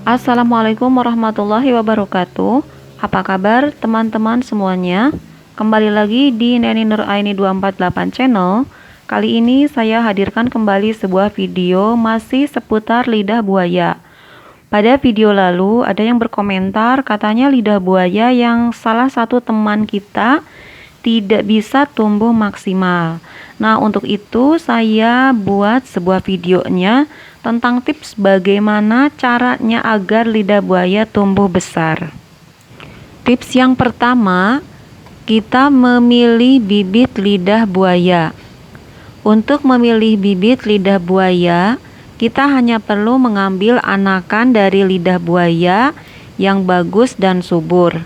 Assalamualaikum warahmatullahi wabarakatuh. Apa kabar teman-teman semuanya? Kembali lagi di Neni Nur Aini 248 channel. Kali ini saya hadirkan kembali sebuah video masih seputar lidah buaya. Pada video lalu ada yang berkomentar katanya lidah buaya yang salah satu teman kita tidak bisa tumbuh maksimal. Nah, untuk itu saya buat sebuah videonya tentang tips bagaimana caranya agar lidah buaya tumbuh besar. Tips yang pertama, kita memilih bibit lidah buaya. Untuk memilih bibit lidah buaya, kita hanya perlu mengambil anakan dari lidah buaya yang bagus dan subur.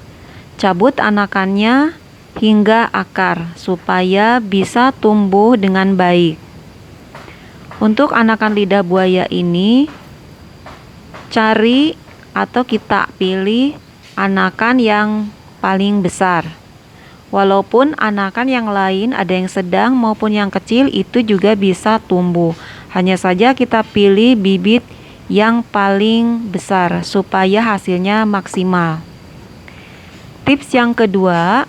Cabut anakannya hingga akar supaya bisa tumbuh dengan baik. Untuk anakan lidah buaya ini, cari atau kita pilih anakan yang paling besar. Walaupun anakan yang lain ada yang sedang maupun yang kecil itu juga bisa tumbuh. Hanya saja kita pilih bibit yang paling besar supaya hasilnya maksimal. Tips yang kedua,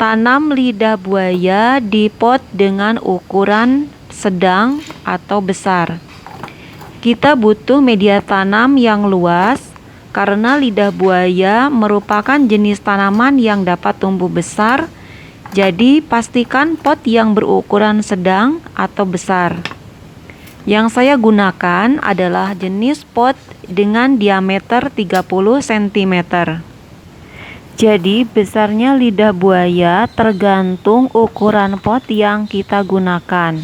tanam lidah buaya di pot dengan ukuran sedang atau besar. Kita butuh media tanam yang luas karena lidah buaya merupakan jenis tanaman yang dapat tumbuh besar. Jadi pastikan pot yang berukuran sedang atau besar. Yang saya gunakan adalah jenis pot dengan diameter 30 cm. Jadi besarnya lidah buaya tergantung ukuran pot yang kita gunakan.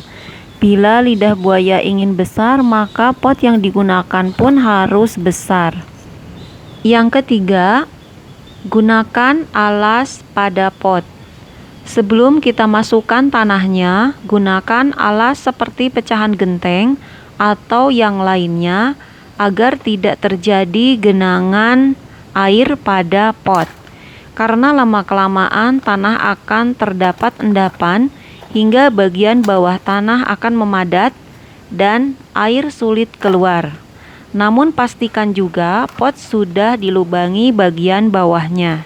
Bila lidah buaya ingin besar, maka pot yang digunakan pun harus besar. Yang ketiga, gunakan alas pada pot. Sebelum kita masukkan tanahnya, gunakan alas seperti pecahan genteng atau yang lainnya agar tidak terjadi genangan air pada pot. Karena lama-kelamaan tanah akan terdapat endapan hingga bagian bawah tanah akan memadat dan air sulit keluar. Namun pastikan juga pot sudah dilubangi bagian bawahnya.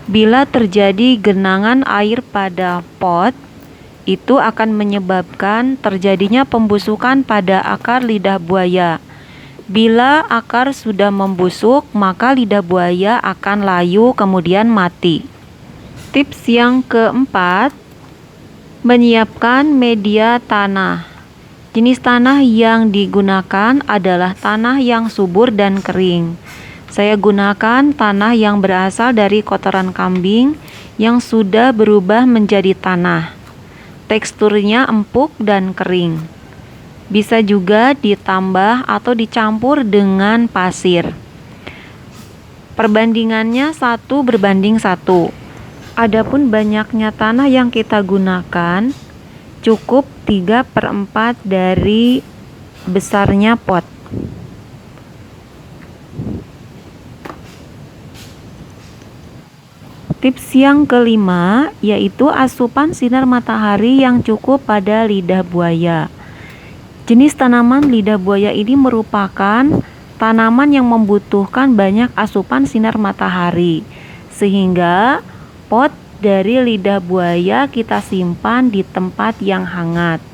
Bila terjadi genangan air pada pot, itu akan menyebabkan terjadinya pembusukan pada akar lidah buaya. Bila akar sudah membusuk, maka lidah buaya akan layu kemudian mati. Tips yang keempat, menyiapkan media tanah. Jenis tanah yang digunakan adalah tanah yang subur dan kering. Saya gunakan tanah yang berasal dari kotoran kambing yang sudah berubah menjadi tanah. Teksturnya empuk dan kering. Bisa juga ditambah atau dicampur dengan pasir. Perbandingannya 1:1. Adapun banyaknya tanah yang kita gunakan, cukup 3/4 dari besarnya pot. Tips yang kelima yaitu asupan sinar matahari yang cukup pada lidah buaya. Jenis tanaman lidah buaya ini merupakan tanaman yang membutuhkan banyak asupan sinar matahari, sehingga pot dari lidah buaya kita simpan di tempat yang hangat.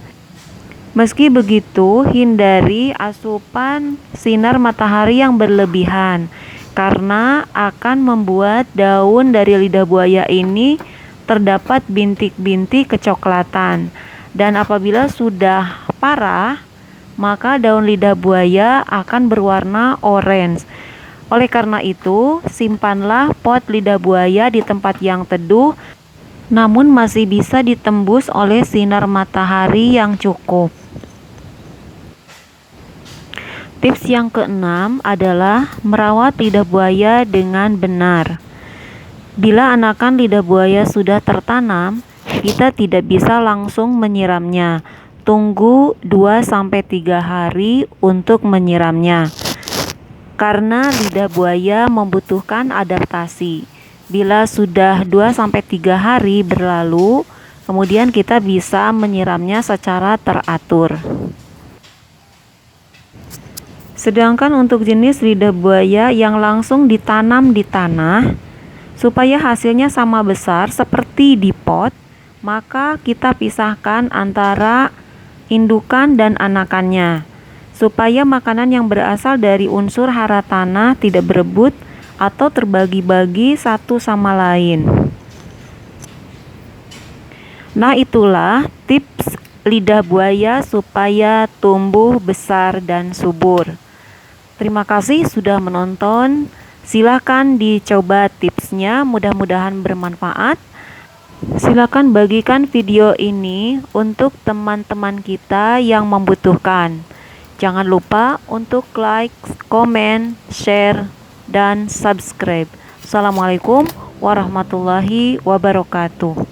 Meski begitu, hindari asupan sinar matahari yang berlebihan karena akan membuat daun dari lidah buaya ini terdapat bintik-bintik kecoklatan. Dan apabila sudah parah, maka daun lidah buaya akan berwarna orange. Oleh karena itu, simpanlah pot lidah buaya di tempat yang teduh, namun masih bisa ditembus oleh sinar matahari yang cukup. Tips yang keenam adalah merawat lidah buaya dengan benar. Bila anakan lidah buaya sudah tertanam, kita tidak bisa langsung menyiramnya. Tunggu 2-3 hari untuk menyiramnya. Karena lidah buaya membutuhkan adaptasi. Bila sudah 2-3 hari berlalu, kemudian kita bisa menyiramnya secara teratur. Sedangkan untuk jenis lidah buaya yang langsung ditanam di tanah, supaya hasilnya sama besar seperti di pot, maka kita pisahkan antara indukan dan anakannya, supaya makanan yang berasal dari unsur hara tanah tidak berebut atau terbagi-bagi satu sama lain. Nah, itulah tips lidah buaya supaya tumbuh besar dan subur. Terima kasih sudah menonton. Silakan dicoba tipsnya, mudah-mudahan bermanfaat. Silakan bagikan video ini untuk teman-teman kita yang membutuhkan. Jangan lupa untuk like, komen, share, dan subscribe. Assalamualaikum warahmatullahi wabarakatuh.